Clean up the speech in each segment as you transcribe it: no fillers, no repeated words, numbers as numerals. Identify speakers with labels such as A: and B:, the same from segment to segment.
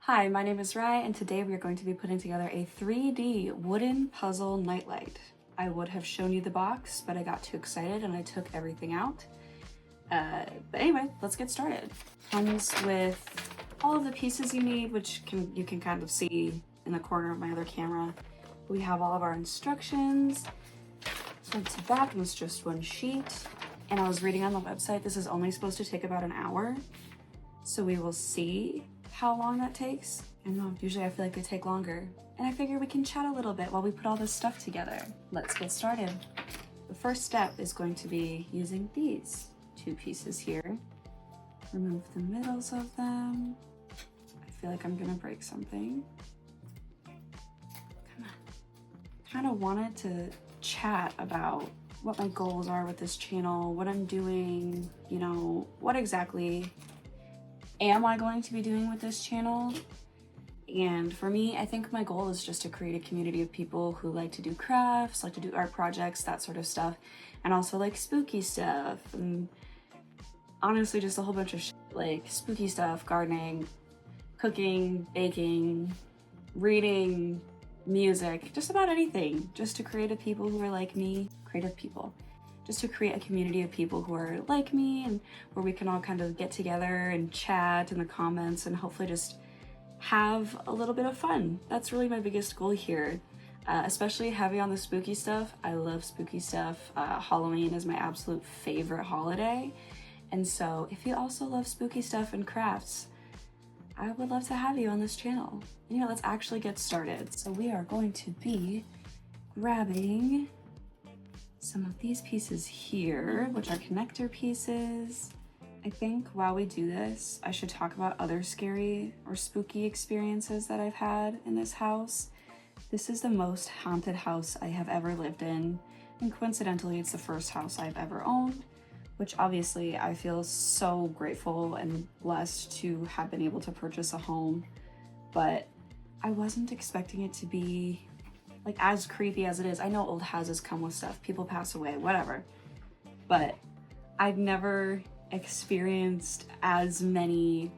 A: Hi, my name is Rai, and today we are going to be putting together a 3D wooden puzzle nightlight. I would have shown you the box, but I got too excited and I took everything out. But anyway, let's get started. Comes with all of the pieces you need, which you can kind of see in the corner of my other camera. We have all of our instructions. Front to back was just one sheet. And I was reading on the website, this is only supposed to take about an hour. So we will see how long that takes. I know, usually I feel like they take longer. And I figure we can chat a little bit while we put all this stuff together. Let's get started. The first step is going to be using these two pieces here. Remove the middles of them. I feel like I'm gonna break something. Come on. Kind of wanted to chat about what my goals are with this channel, what I'm doing, you know, what exactly am I going to be doing with this channel? And for me, I think my goal is just to create a community of people who like to do crafts, like to do art projects, that sort of stuff, and also like spooky stuff, and honestly just a whole bunch of shit, like spooky stuff, gardening, cooking, baking, reading, music, just about anything, just to create a people who are like me, creative people. Just to create a community of people who are like me and where we can all kind of get together and chat in the comments and hopefully just have a little bit of fun. That's really my biggest goal here, especially heavy on the spooky stuff. I love spooky stuff. Halloween is my absolute favorite holiday. And so if you also love spooky stuff and crafts, I would love to have you on this channel. You know, let's actually get started. So we are going to be grabbing some of these pieces here, which are connector pieces. I think while we do this, I should talk about other scary or spooky experiences that I've had in this house. This is the most haunted house I have ever lived in, and coincidentally, it's the first house I've ever owned, which obviously I feel so grateful and blessed to have been able to purchase a home, but I wasn't expecting it to be like as creepy as it is. I know old houses come with stuff, people pass away, whatever, but I've never experienced as many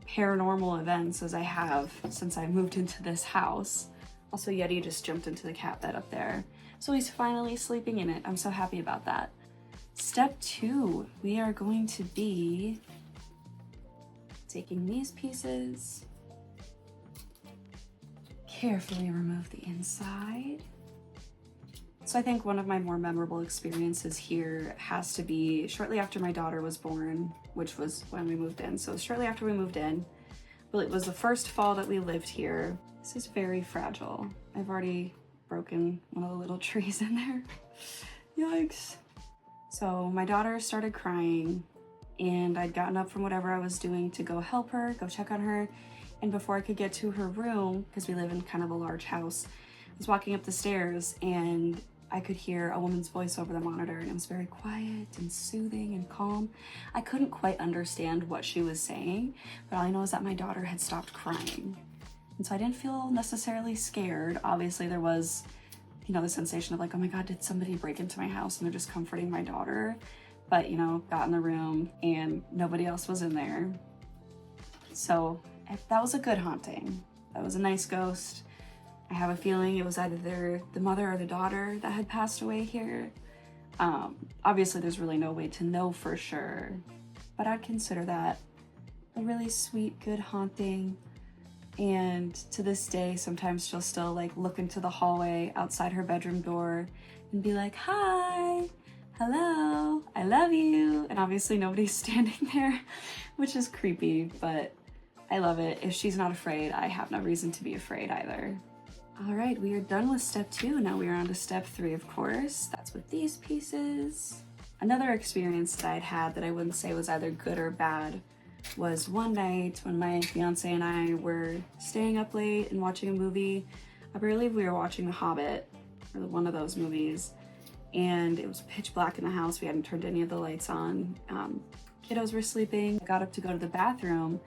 A: paranormal events as I have since I moved into this house. Also, Yeti just jumped into the cat bed up there, so he's finally sleeping in it. I'm so happy about that. Step 2, we are going to be taking these pieces, carefully remove the inside. So I think one of my more memorable experiences here has to be shortly after my daughter was born, which was when we moved in. So shortly after we moved in, well, it was the first fall that we lived here. This is very fragile. I've already broken one of the little trees in there. Yikes. So my daughter started crying and I'd gotten up from whatever I was doing to go help her, go check on her. And before I could get to her room, because we live in kind of a large house, I was walking up the stairs and I could hear a woman's voice over the monitor, and it was very quiet and soothing and calm. I couldn't quite understand what she was saying, but all I know is that my daughter had stopped crying. And so I didn't feel necessarily scared. Obviously there was, you know, the sensation of like, oh my God, did somebody break into my house and they're just comforting my daughter? But, you know, got in the room and nobody else was in there. So that was a good haunting. That was a nice ghost. I have a feeling it was either the mother or the daughter that had passed away here. Obviously there's really no way to know for sure, but I'd consider that a really sweet, good haunting. And to this day, sometimes she'll still like look into the hallway outside her bedroom door and be like, hi, hello, I love you. And obviously nobody's standing there, which is creepy, but I love it. If she's not afraid, I have no reason to be afraid either. All right, we are done with step 2. Now we are on to step 3, of course. That's with these pieces. Another experience that I'd had that I wouldn't say was either good or bad was one night when my fiance and I were staying up late and watching a movie. I believe we were watching The Hobbit, or one of those movies, and it was pitch black in the house. We hadn't turned any of the lights on. Kiddos were sleeping. I got up to go to the bathroom,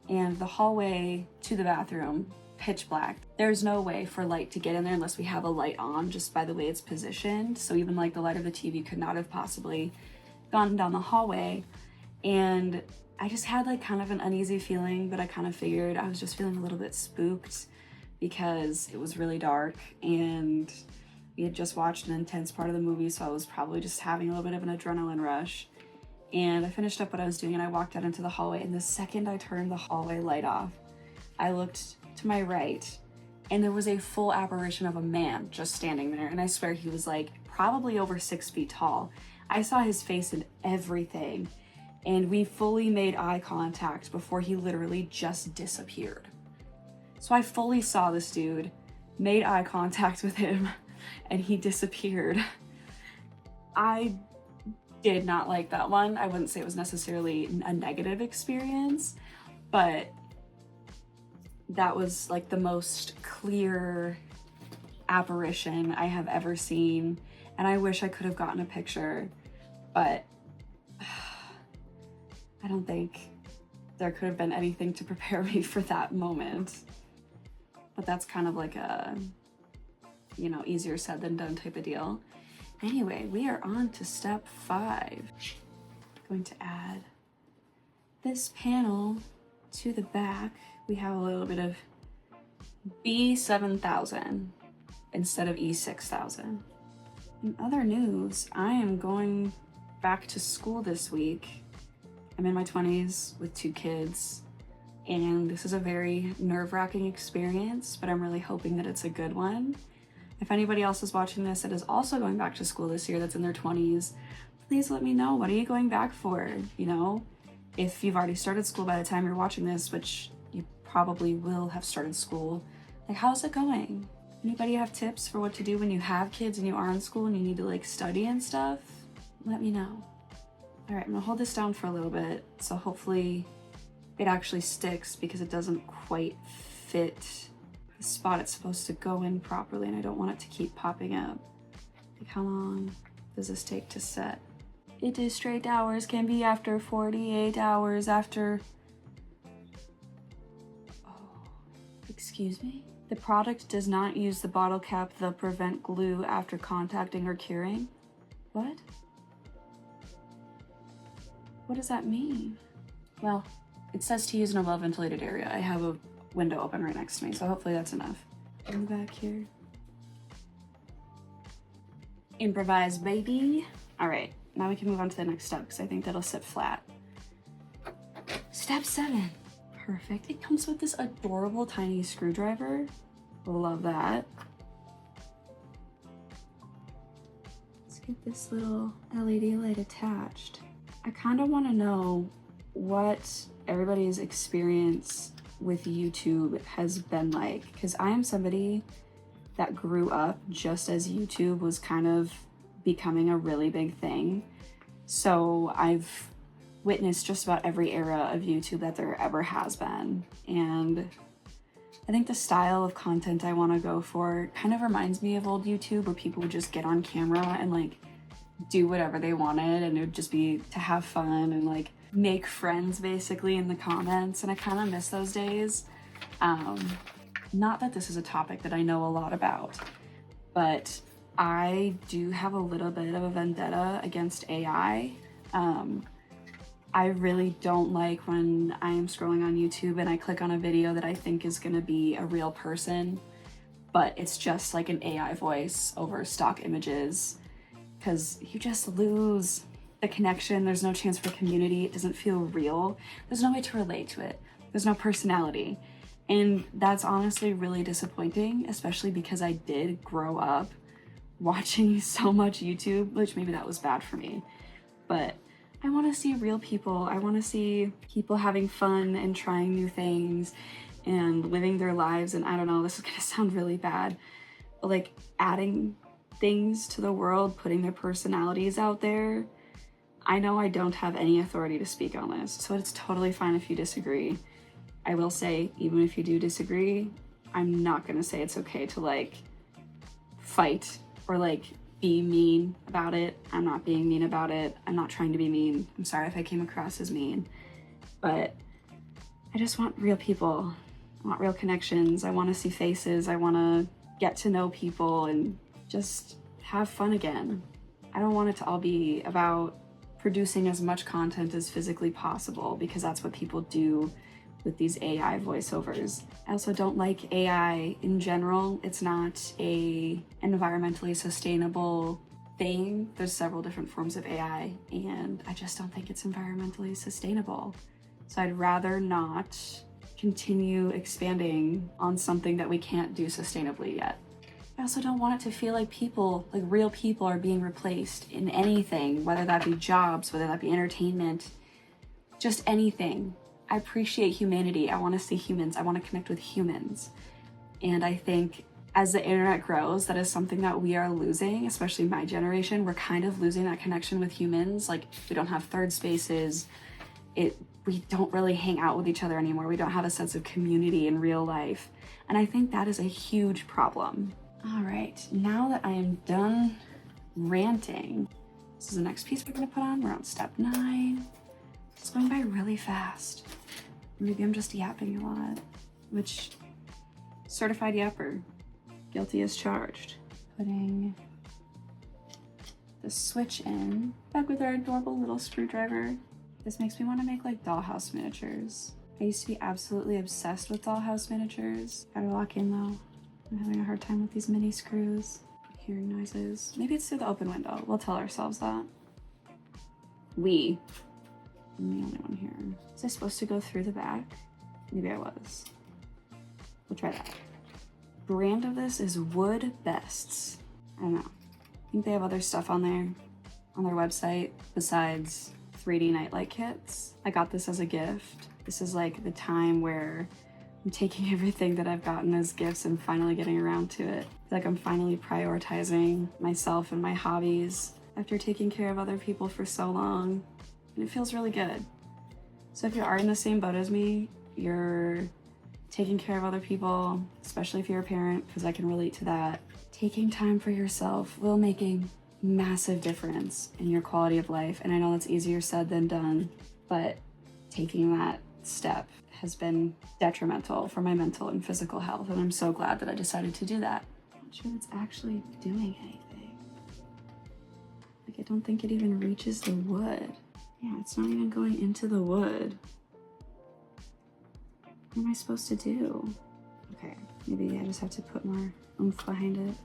A: and the hallway to the bathroom, pitch black. There's no way for light to get in there unless we have a light on, just by the way it's positioned. So even like the light of the TV could not have possibly gone down the hallway. And I just had like kind of an uneasy feeling, but I kind of figured I was just feeling a little bit spooked because it was really dark and we had just watched an intense part of the movie, so I was probably just having a little bit of an adrenaline rush. And I finished up what I was doing and I walked out into the hallway, and the second I turned the hallway light off, I looked to my right and there was a full apparition of a man just standing there, and I swear he was like probably over 6 feet tall. I saw his face and everything, and we fully made eye contact before he literally just disappeared. So I fully saw this dude, made eye contact with him, and he disappeared. I did not like that one. I wouldn't say it was necessarily a negative experience, but that was like the most clear apparition I have ever seen, and I wish I could have gotten a picture, but I don't think there could have been anything to prepare me for that moment. But that's kind of like a, you know, easier said than done type of deal. Anyway, we are on to step 5. Going to add this panel to the back. We have a little bit of B7000 instead of E6000. In other news, I am going back to school this week. I'm in my 20s with 2 kids, and this is a very nerve-wracking experience, but I'm really hoping that it's a good one. If anybody else is watching this that is also going back to school this year that's in their 20s, please let me know. What are you going back for? You know, if you've already started school by the time you're watching this, which you probably will have started school, like, how's it going? Anybody have tips for what to do when you have kids and you are in school and you need to like study and stuff? Let me know. All right, I'm gonna hold this down for a little bit, so hopefully it actually sticks because it doesn't quite fit the spot it's supposed to go in properly, and I don't want it to keep popping up. Like, how long does this take to set? It is straight hours, can be after 48 hours after... Oh, excuse me? The product does not use the bottle cap that prevent glue after contacting or curing. What? What does that mean? Well, it says to use in a well-ventilated area. I have a window open right next to me, so hopefully that's enough. Come back here. Improvise, baby. All right, now we can move on to the next step because I think that'll sit flat. Step 7. Perfect. It comes with this adorable tiny screwdriver. Love that. Let's get this little LED light attached. I kind of want to know what everybody's experience with YouTube has been like, because I am somebody that grew up just as YouTube was kind of becoming a really big thing. So I've witnessed just about every era of YouTube that there ever has been, and I think the style of content I want to go for kind of reminds me of old YouTube, where people would just get on camera and like do whatever they wanted, and it would just be to have fun and like make friends basically in the comments, and I kind of miss those days. Not that this is a topic that I know a lot about, but I do have a little bit of a vendetta against AI. I really don't like when I am scrolling on YouTube and I click on a video that I think is gonna be a real person, but it's just like an AI voice over stock images, because you just lose the connection. There's no chance for community. It doesn't feel real. There's no way to relate to it. There's no personality. And that's honestly really disappointing, especially because I did grow up watching so much YouTube, which maybe that was bad for me, but I want to see real people. I want to see people having fun and trying new things and living their lives. And I don't know, this is going to sound really bad, but like adding things to the world, putting their personalities out there. I know I don't have any authority to speak on this, so it's totally fine if you disagree. I will say, even if you do disagree, I'm not going to say it's okay to like fight or like be mean about it. I'm not being mean about it. I'm not trying to be mean. I'm sorry if I came across as mean, but I just want real people. I want real connections. I want to see faces. I want to get to know people and just have fun again. I don't want it to all be about producing as much content as physically possible because that's what people do with these AI voiceovers. I also don't like AI in general. It's not a environmentally sustainable thing. There's several different forms of AI, and I just don't think it's environmentally sustainable. So I'd rather not continue expanding on something that we can't do sustainably yet. I also don't want it to feel like people, like real people, are being replaced in anything, whether that be jobs, whether that be entertainment, just anything. I appreciate humanity. I want to see humans. I want to connect with humans. And I think as the internet grows, that is something that we are losing, especially my generation. We're kind of losing that connection with humans. Like, we don't have third spaces. We don't really hang out with each other anymore. We don't have a sense of community in real life. And I think that is a huge problem. All right, now that I am done ranting, this is the next piece we're gonna put on. We're on step 9. It's going by really fast. Maybe I'm just yapping a lot, which certified yapper, guilty as charged. Putting the switch in, back with our adorable little screwdriver. This makes me want to make like dollhouse miniatures. I used to be absolutely obsessed with dollhouse miniatures. Gotta lock in though. I'm having a hard time with these mini screws. Hearing noises. Maybe it's through the open window. We'll tell ourselves that. I'm the only one here. Was I supposed to go through the back? Maybe I was. We'll try that. Brand of this is Wood Bests. I don't know. I think they have other stuff on their website besides 3D nightlight kits. I got this as a gift. This is like the time where I'm taking everything that I've gotten as gifts and finally getting around to it. Like I'm finally prioritizing myself and my hobbies after taking care of other people for so long. And it feels really good. So if you are in the same boat as me, you're taking care of other people, especially if you're a parent, because I can relate to that. Taking time for yourself will make a massive difference in your quality of life. And I know that's easier said than done, but taking that step has been detrimental for my mental and physical health. And I'm so glad that I decided to do that. I'm not sure it's actually doing anything. Like, I don't think it even reaches the wood. Yeah, it's not even going into the wood. What am I supposed to do? Okay, maybe I just have to put more oomph behind it.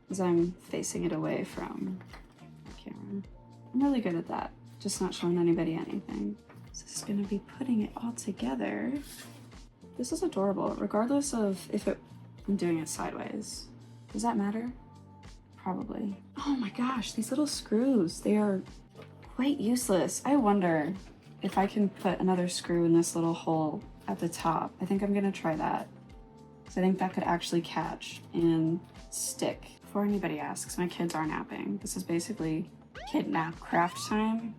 A: Because I'm facing it away from the camera. I'm really good at that, just not showing anybody anything. So this is gonna be putting it all together. This is adorable, regardless of if I'm doing it sideways. Does that matter? Probably. Oh my gosh, these little screws, they are quite useless. I wonder if I can put another screw in this little hole at the top. I think I'm gonna try that. So I think that could actually catch and stick. Before anybody asks, my kids are napping. This is basically kid nap craft time.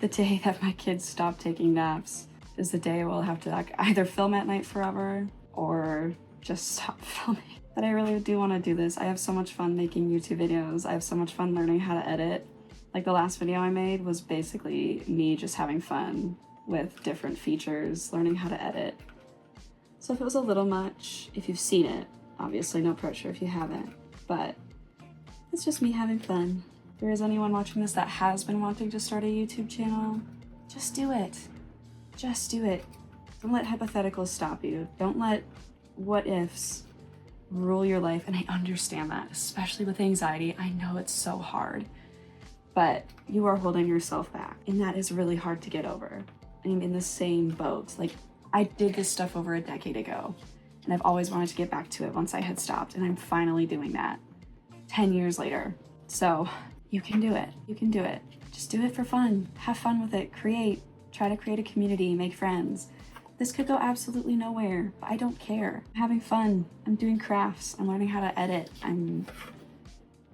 A: The day that my kids stop taking naps is the day we'll have to like either film at night forever or just stop filming. But I really do want to do this. I have so much fun making YouTube videos. I have so much fun learning how to edit. Like the last video I made was basically me just having fun with different features, learning how to edit. So if it was a little much, if you've seen it, obviously no pressure if you haven't, but it's just me having fun. If there is anyone watching this that has been wanting to start a YouTube channel, just do it. Just do it. Don't let hypotheticals stop you. Don't let what ifs rule your life. And I understand that, especially with anxiety. I know it's so hard, but you are holding yourself back. And that is really hard to get over. I'm in the same boat. Like, I did this stuff over a decade ago, and I've always wanted to get back to it once I had stopped, and I'm finally doing that 10 years later. So you can do it. You can do it. Just do it for fun. Have fun with it. Create. Try to create a community. Make friends. This could go absolutely nowhere, but I don't care. I'm having fun. I'm doing crafts. I'm learning how to edit. I'm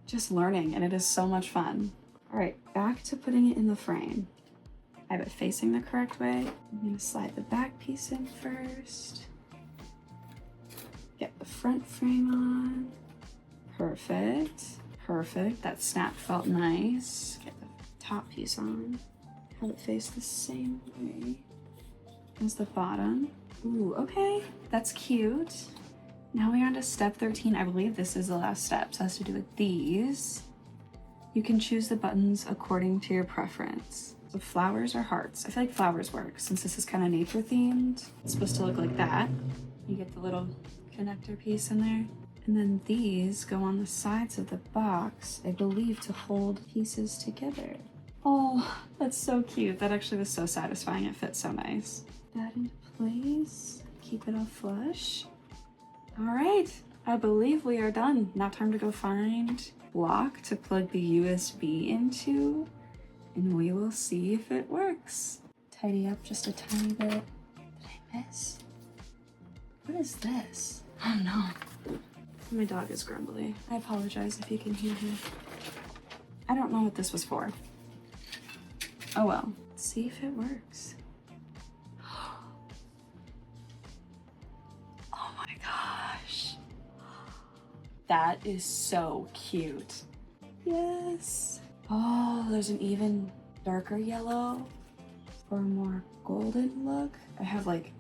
A: just learning, and it is so much fun. All right, back to putting it in the frame. I have it facing the correct way. I'm gonna slide the back piece in first. Get the front frame on. Perfect. Perfect. That snap felt nice. Get the top piece on. Have it face the same way as the bottom. Ooh, okay. That's cute. Now we're on to step 13. I believe this is the last step. So it has to do with these. You can choose the buttons according to your preference. So flowers or hearts. I feel like flowers work since this is kind of nature themed. It's supposed to look like that. You get the little connector piece in there. And then these go on the sides of the box, I believe, to hold pieces together. Oh, that's so cute. That actually was so satisfying. It fits so nice. That into place. Keep it all flush. All right, I believe we are done. Now time to go find block to plug the USB into, and we will see if it works. Tidy up just a tiny bit. Did I miss? What is this? Oh no. My dog is grumbly. I apologize if you can hear him. I don't know what this was for. Oh well. Let's see if it works. Oh my gosh. That is so cute. Yes. Oh, there's an even darker yellow for a more golden look. I have like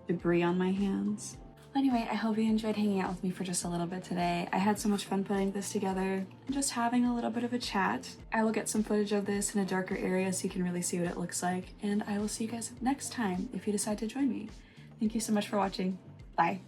A: debris on my hands. Anyway, I hope you enjoyed hanging out with me for just a little bit today. I had so much fun putting this together and just having a little bit of a chat. I will get some footage of this in a darker area so you can really see what it looks like. And I will see you guys next time if you decide to join me. Thank you so much for watching. Bye.